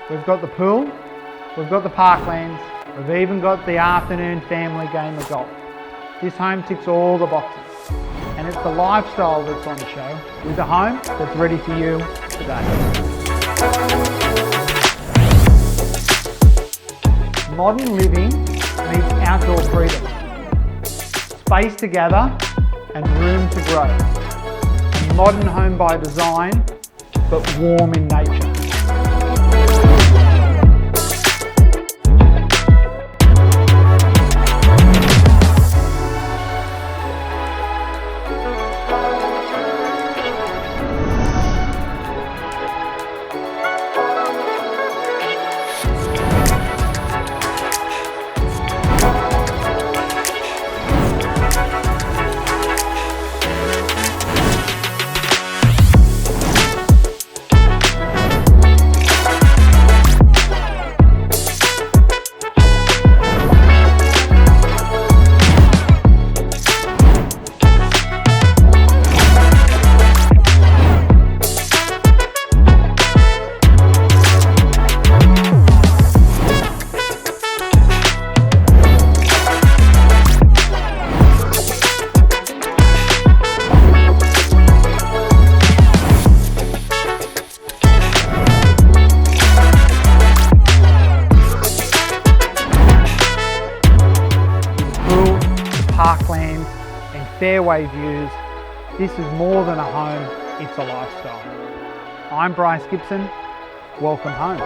We've got the pool, we've got the parklands, we've even got the afternoon family game of golf. This home ticks all the boxes, and it's the lifestyle that's on show with a home that's ready for you today. Modern living meets outdoor freedom, space to gather and room to grow. A modern home by design, but warm in nature. Parklands and fairway views, this is more than a home, it's a lifestyle. I'm Bryce Gibson, welcome home.